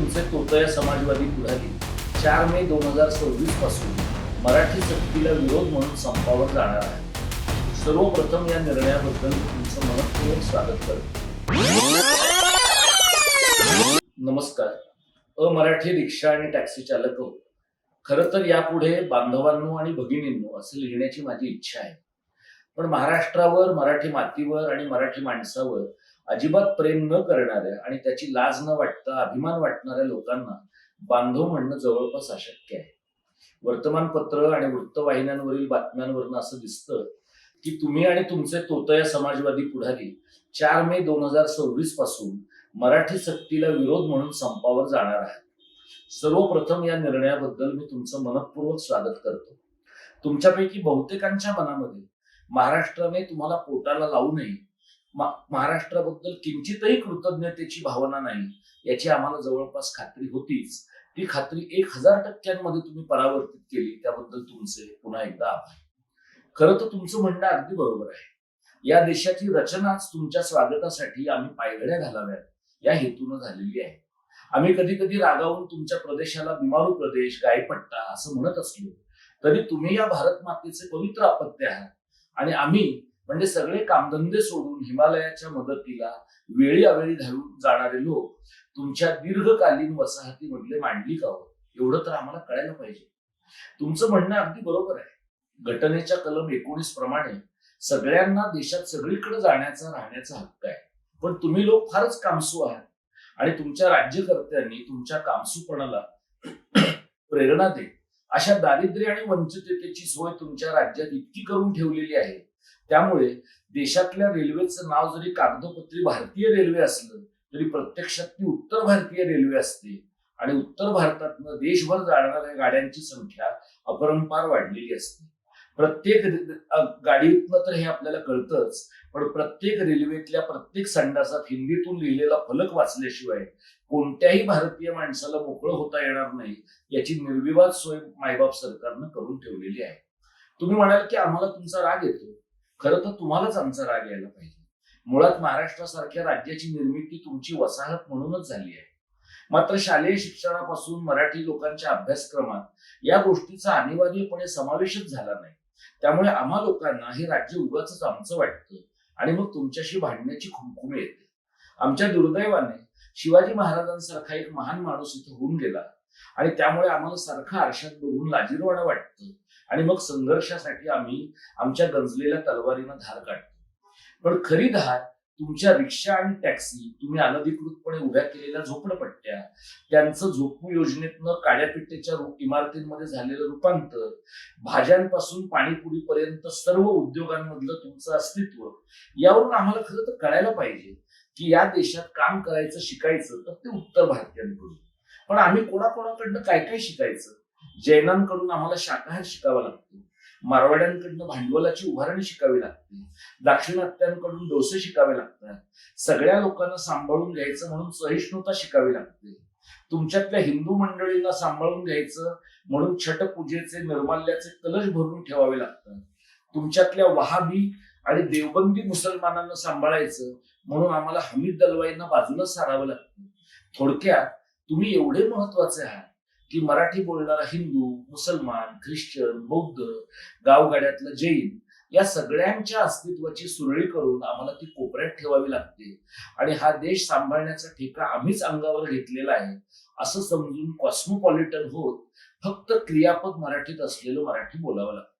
तुमचे तोतया समाजवादी पुढारी 4 मे 2026 पासून मराठी सक्तीला विरोध म्हणून संपावर जाणार आहे। सर्वप्रथम या निर्णयाबद्दल तुमचं मनपूर्वक स्वागत करतो। नमस्कार। अमराठी रिक्षा आणि टॅक्सी चालक हो, खरं तर यापुढे बांधवांनो आणि भगिनींनो असं लिहिण्याची माझी इच्छा आहे, पण महाराष्ट्रावर, मराठी मातीवर आणि मराठी माणसावर अजिबात प्रेम न करणाऱ्या आणि त्याची लाज न वाटता अभिमान वाटणाऱ्या लोकांना बांधव म्हणणं जवळपास अशक्य आहे। वर्तमानपत्र आणि वृत्तवाहिन्यांवरील बातम्यांवरून असं दिसतं की तुम्ही आणि तुमचे तोतया समाजवादी पुढारी 4 मे 2026 पासून मराठी सक्तीला विरोध म्हणून संपावर जाणार आहात। सर्वप्रथम या निर्णयाबद्दल मी तुमचं मनपूर्वक स्वागत करतो। तुमच्यापैकी बहुतेकांच्या मनामध्ये महाराष्ट्राने तुम्हाला पोटाला लावू नये, महाराष्ट्राबद्दल किंचितही कृतज्ञतेची भावना नाही याची आम्हाला जवळपास खात्री होतीच। ती खात्री 1000% तुम्ही परावर्तित केली, त्याबद्दल तुमचे पुन्हा एकदा आभार। खरं तर तुमचं म्हणणं अगदी बरोबर आहे। या देशाची रचनाच तुमच्या स्वागतासाठी आम्ही पायघड्या घालाव्यात या हेतून झालेली आहे। आम्ही कधी कधी रागावून तुमच्या प्रदेशाला बिमारू प्रदेश, गायपट्टा असं म्हणत असलो तरी तुम्ही या भारत मातेचे पवित्र अपत्य आहात आणि आम्ही म्हणजे सगळे कामधंदे सोडून हिमालयाच्या मदतीला वेळी अवेळी धावून जाणारे लोक तुमच्या दीर्घकालीन वसाहतीमधले मांडलिक आहोत, एवढं तर आम्हाला कळायला पाहिजे। तुमचं म्हणणं अगदी बरोबर आहे। घटनेच्या कलम 19 प्रमाणे सगळ्यांना देशात सगळीकडे जाण्याचा, राहण्याचा हक्क आहे, पण तुम्ही लोक फारच कामसू आहात आणि तुमच्या राज्यकर्त्यांनी तुमच्या कामसूपणाला प्रेरणा देत अशा दारिद्र्य आणि वंचिततेची सोय तुमच्या राज्यात इतकी करून ठेवलेली आहे, त्यामुळे देशातल्या रेल्वेचं नाव जरी कागदोपत्री भारतीय रेल्वे असलं तरी प्रत्यक्षात ती उत्तर भारतीय रेल्वे असते आणि उत्तर भारतातनं देशभर जाणाऱ्या गाड्यांची संख्या अपरंपार वाढलेली असते। प्रत्येक गाडीतनं तर हे आपल्याला कळतंच, पण प्रत्येक रेल्वेतल्या प्रत्येक संडासात हिंदीतून लिहिलेला फलक वाचल्याशिवाय कोणत्याही भारतीय माणसाला मोकळं होता येणार नाही याची निर्विवाद सोय मायबाप सरकारनं करून ठेवलेली आहे। तुम्ही म्हणाल की आम्हाला तुमचा राग येतो, खरं तर तुम्हालाच आमचा राग यायला पाहिजे। मुळात महाराष्ट्रासारख्या राज्याची निर्मिती तुमची वसाहत म्हणूनच झाली आहे, मात्र शालेय शिक्षणापासून मराठी लोकांच्या अभ्यासक्रमात या गोष्टीचा अनिवार्यपणे समावेशच झाला नाही। त्यामुळे आम्हा लोकांना हे राज्य उगाचच आमचं वाटतं आणि मग तुमच्याशी भांडण्याची खुमखुमी येते। आमच्या दुर्दैवाने शिवाजी महाराजांसारखा एक महान माणूस इथं होऊन गेला आणि त्यामुळे आम्हाला सारखं आरशात बघून लाजिरवाणं वाटतं आणि मग संघर्षासाठी आम्ही आमच्या गंजलेल्या तलवारीनं धार काढतो। पण खरी धार तुमच्या रिक्षा आणि टॅक्सी, तुम्ही अनधिकृतपणे उभ्या केलेल्या झोपडपट्ट्या, त्यांचं झोपू योजनेतनं काड्यापिट्टेच्या इमारतींमध्ये झालेलं रूपांतर, भाज्यांपासून पाणीपुरीपर्यंत सर्व उद्योगांमधलं तुमचं अस्तित्व, यावरून आम्हाला खरं तर कळायला पाहिजे की या देशात काम करायचं, शिकायचं तर ते उत्तर भारतीयांकडून, पण आम्ही कोणाकोणाकडनं काय काय शिकायचं? जैनांकडून आम्हाला शाकाहार शिकावा लागतो, मारवाड्यांकडनं भांडवलाची उभारणी शिकावी लागते, दाक्षिणात्यांकडून डोसे शिकावे लागतात, सगळ्या लोकांना सांभाळून घ्यायचं म्हणून सहिष्णुता शिकावी लागते, तुमच्यातल्या हिंदू मंडळींना सांभाळून घ्यायचं म्हणून छठ पूजेचे निर्माल्याचे कलश भरून ठेवावे लागतात, तुमच्यातल्या वहाबी आणि देवबंदी मुसलमानांना सांभाळायचं म्हणून आम्हाला हमीद दलवाईंना बाजूला सारावं लागतं। थोडक्यात तुम्ही एवढे महत्वाचे आहात की मराठी बोलणारा हिंदू, मुसलमान, ख्रिश्चन, बौद्ध, गावगाड्यातलं जैन या सगळ्यांच्या अस्तित्वाची सुरळी करून आम्हाला ती कोपऱ्यात ठेवावी लागते आणि हा देश सांभाळण्याचा ठेका आम्हीच अंगावर घेतलेला आहे असं समजून कॉस्मोपॉलिटन होत फक्त क्रियापद मराठीत असलेलं मराठी बोलावं लागतं।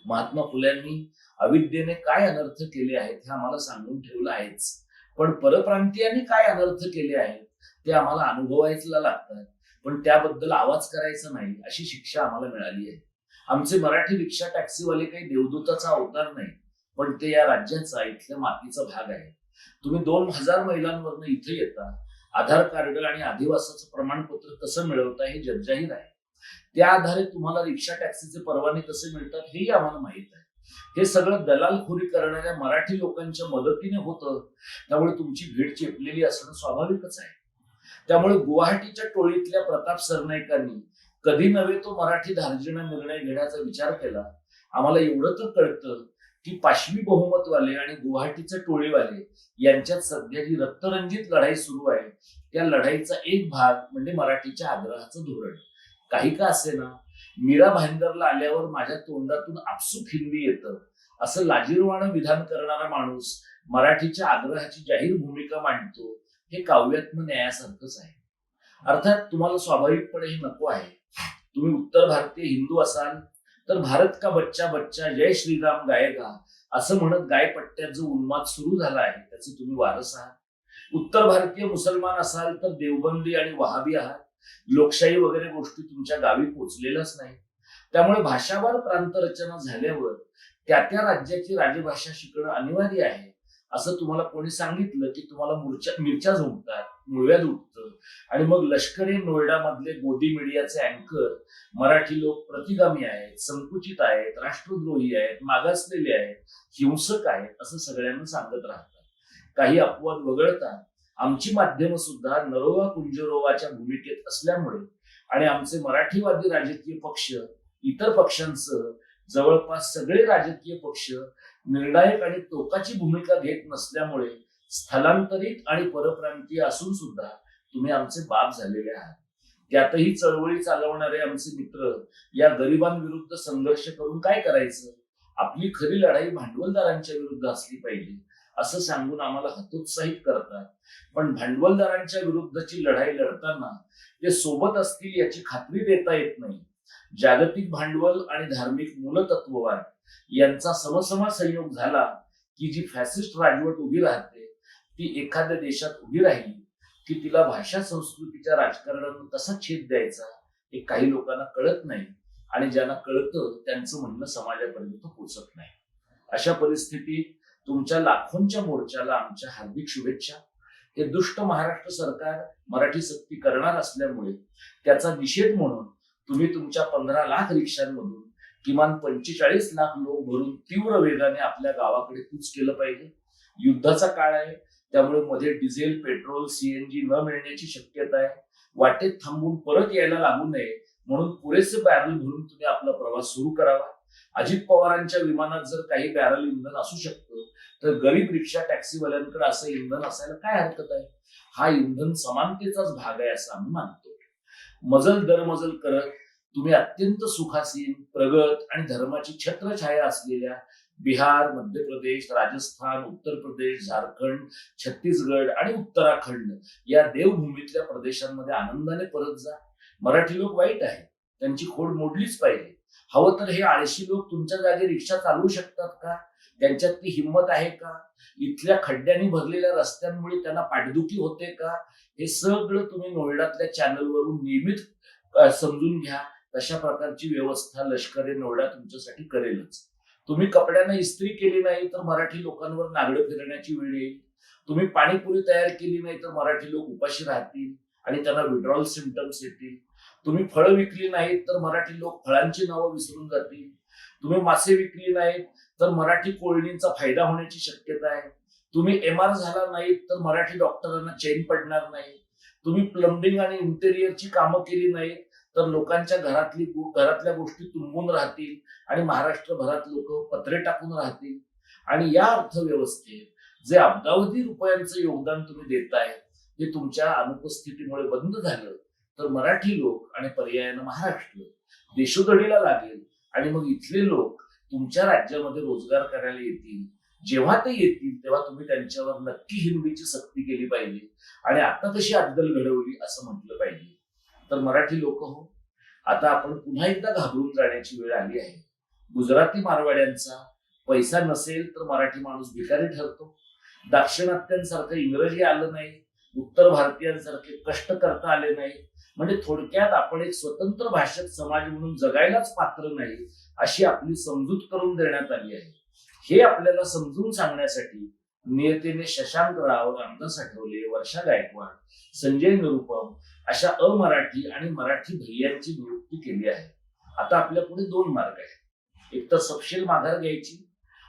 महात्मा फुल्यांनी अविद्येने काय अनर्थ केले आहेत हे आम्हाला सांगून ठेवलं आहेच, पण परप्रांतीयांनी काय अनर्थ केले आहेत ते आम्हाला अनुभवायला लागतात, पण त्याबद्दल आवाज करायचा नाही अशी शिक्षा आम्हाला मिळाली आहे। आमचे मराठी रिक्षा टॅक्सीवाले काही देवदूताचा अवतार नाही, पण ते या राज्याचा, इथल्या मातीचा भाग आहे। तुम्ही 2000 मैलांवरनं इथे येता, आधार कार्ड आणि अधिवासाचं प्रमाणपत्र कसं मिळवता हे जगजाहीर आहे। त्या आधारे तुम्हाला रिक्षा टॅक्सीचे परवाने कसे मिळतात हेही आम्हाला माहित आहे। हे सगळं दलालखोरी करणाऱ्या मराठी लोकांच्या मदतीने होतं, त्यामुळे तुमची भीड चेपलेली असणं स्वाभाविकच आहे। त्यामुळे गुवाहाटीच्या टोळीतल्या प्रताप सरनाईकांनी कधी नव्हे तो मराठी धार्जिणा निर्णय घेण्याचा विचार केला। आम्हाला एवढं तर कळतं की पाशवी बहुमतवाले आणि गुवाहाटीचे टोळीवाले यांच्यात सध्या जी रक्तरंजित लढाई सुरू आहे, त्या लढाईचा एक भाग म्हणजे मराठीच्या आग्रहाचं धोरण. काही का असेना, मीरा भाईंदरला आल्यावर माझ्या तोंडातून आपसूक हिंदी येतं असं लाजिरवाणं विधान करणारा माणूस मराठीच्या आग्रहाची जाहीर भूमिका मांडतो, हे काव्यात्म न्यायासारखंच आहे. अर्थात तुम्हाला स्वाभाविकपणे हे नको आहे. तुम्ही उत्तर भारतीय हिंदू असाल तर भारत का बच्चा बच्चा जय श्रीराम गायेगा असं म्हणत गायपट्ट्यात जो उन्माद सुरू झाला आहे त्याचं तुम्ही वारस आहात. उत्तर भारतीय मुसलमान असाल तर देवबंदी आणि वहाबी आहात. लोकशाही वगैरे गोष्टी तुमच्या गावी पोचलेल्याच नाही. त्यामुळे भाषावार प्रांतरचना झाल्यावर त्या त्या राज्याची राजभाषा शिकणं अनिवार्य आहे. असं तुम्हाला कोणी सांगितलं की तुम्हाला मिरच्या झोपतात, मुळव्याध उठतं आणि मग लष्करी नोएडा मधले गोदी मीडियाचे अँकर मराठी लोक प्रतिगामी आहेत, संकुचित आहेत, राष्ट्रद्रोही आहेत, मागासलेले आहेत, हिंसक आहेत असं सगळ्यांना सांगत राहतात. काही अपवाद वगळता आमची माध्यमं सुद्धा नरोवा कुंजरोवाच्या भूमिकेत असल्यामुळे आणि आमचे मराठीवादी राजकीय पक्ष इतर पक्षांसह जवळपास सगळे राजकीय पक्ष निर्णायक आणि टोकाची भूमिका घेत नसल्यामुळे स्थलांतरित आणि परप्रांतीय असून सुद्धा तुम्ही आमचे बाप झालेले आहात. त्यातही चळवळी चालवणारे आमचे मित्र या गरिबांविरुद्ध संघर्ष करून काय करायचं? आपली खरी लढाई भांडवलदारांच्या विरुद्ध असली पाहिजे असं सांगून आम्हाला हतोत्साहित करतात. पण भांडवलदारांच्या विरुद्धची लढाई लढताना ते सोबत असतील याची खात्री देता येत नाही. जागतिक भांडवल आणि धार्मिक मूलतत्ववाद यांचा समसमा संयोग झाला की जी फॅसिस्ट राजवट उभी राहते ती एखाद्या देशात उभी राहिली की तिला भाषा संस्कृतीच्या राजकारणानं कसा छेद द्यायचा हे काही लोकांना कळत नाही आणि ज्यांना कळतं त्यांचं म्हणणं समाजापर्यंत पोहोचत नाही. अशा परिस्थितीत तुमच्या लाखोंच्या मोर्चाला आमच्या हार्दिक शुभेच्छा. हे दुष्ट महाराष्ट्र सरकार मराठी सक्ती करणार असल्यामुळे त्याचा निषेध म्हणून तुम्ही तुमच्या 15 लाख रिक्षांमधून किमान 45 लाख लोक भरून तीव्र वेगाने आपल्या गावाकडे कूच केलं पाहिजे. युद्धाचा काळ आहे, त्यामुळे मध्ये डिझेल, पेट्रोल, सीएनजी न मिळण्याची शक्यता आहे. वाटेत थांबून परत यायला लागू नये म्हणून पुरेसे बॅरल भरून तुम्ही आपला प्रवास सुरू करावा. अजित पवारांच्या विमानात जर काही बॅरल इंधन असू शकतं तर गरीब रिक्षा टॅक्सीवाल्यांकडे असं इंधन असायला काय हरकत आहे? हा इंधन समानतेचाच भाग आहे असं आम्ही मानतो. मजल दरमजल करत तुम्ही अत्यंत सुखासीन, प्रगत आणि धर्माची छत्रछाया असलेल्या बिहार, मध्य प्रदेश, राजस्थान, उत्तर प्रदेश, झारखंड, छत्तीसगड आणि उत्तराखंड या देवभूमीतल्या प्रदेशांमध्ये आनंदाने परत जा. मराठी लोक वाईट आहेत, त्यांची खोड मोडलीच पाहिजे. हवं तर हे आळशी लोक तुमच्या जागी रिक्षा चालवू शकतात का? त्यांच्यात ती हिंमत आहे का? इथल्या खड्ड्यांनी भरलेल्या रस्त्यांमुळे त्यांना पाठदुखी होते का? हे सगळं तुम्ही नोएडातल्या चॅनलवरून नियमित समजून घ्या. तशा प्रकारची व्यवस्था लष्करी नोएडा तुमच्यासाठी करेलच. तुम्ही कपड्यांना इस्त्री केली नाही तर मराठी लोकांवर नागडं फिरण्याची वेळ येईल. तुम्ही पाणीपुरी तयार केली नाही तर मराठी लोक उपाशी राहतील आणि त्यांना विड्रॉल सिम्पटम्स येतील. तुम्ही फळं विकली नाहीत तर मराठी लोक फळांची नावं विसरून जातील. तुम्ही मासे विकली नाहीत तर मराठी कोळणींचा फायदा होण्याची शक्यता आहे. तुम्ही एमआर झाला नाहीत तर मराठी डॉक्टरांना चैन पडणार नाही. तुम्ही प्लंबिंग आणि इंटेरियरची कामं केली नाहीत तर लोकांच्या घरातल्या गोष्टी तुंबून राहतील आणि महाराष्ट्रभरात लोक पत्रे टाकून राहतील. आणि या अर्थव्यवस्थेत जे अब्जावधी रुपयांचं योगदान तुम्ही देताय ते तुमच्या अनुपस्थितीमुळे बंद झालं तर मराठी लोक आणि पर्यायानं महाराष्ट्र देशोधडीला लागेल आणि मग इथले लोक तुमच्या राज्यामध्ये रोजगार करायला येतील. जेव्हा ते येतील तेव्हा तुम्ही त्यांच्यावर नक्की हिंदीची सक्ती केली पाहिजे आणि आता कशी अद्दल घडवली असं म्हटलं पाहिजे. तर मराठी लोक हो, आता आपण पुन्हा एकदा घाबरून जाण्याची वेळ आली आहे. गुजराती मारवाड्यांचा पैसा नसेल तर मराठी माणूस भिकारी ठरतो. दाक्षिणात्यांसारखं इंग्रजी आलं नाही, उत्तर भारतीयांसारखे कष्ट करता आले नाही, म्हणजे थोडक्यात आपण एक स्वतंत्र भाषक समाज म्हणून जगायलाच पात्र नाही अशी आपली समजूत करून देण्यात आली आहे. हे आपल्याला समजून सांगण्यासाठी नियतीने शशांक राव, रामदास आठवले, वर्षा गायकवाड, संजय निरुपम अशा अमराठी आणि मराठी भैयांची नियुक्ती केली आहे. आता आपल्या पुढे 2 मार्ग आहेत. एक तर सपशेल माघार घ्यायची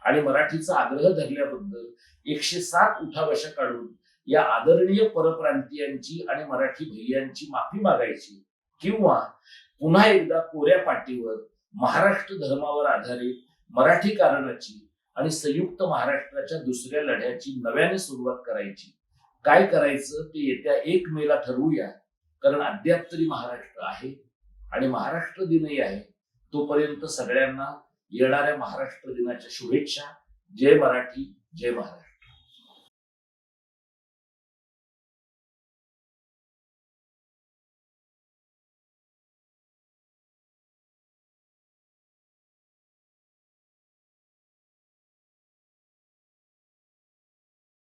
आणि मराठीचा आग्रह धरल्याबद्दल 107 उठाबशा काढून या आदरणीय परप्रांतीयांची आणि मराठी भैयांची माफी मागायची, किंवा पुन्हा एकदा कोऱ्या पाटीवर महाराष्ट्र धर्मावर आधारित मराठी कारणाची आणि संयुक्त महाराष्ट्राच्या दुसऱ्या लढ्याची नव्याने सुरुवात करायची. काय करायचं ते येत्या 1 मेला ठरवूया, कारण अद्याप तरी महाराष्ट्र आहे आणि महाराष्ट्र दिनही आहे. तोपर्यंत सगळ्यांना येणाऱ्या महाराष्ट्र दिनाच्या शुभेच्छा. जय मराठी, जय महाराष्ट्र.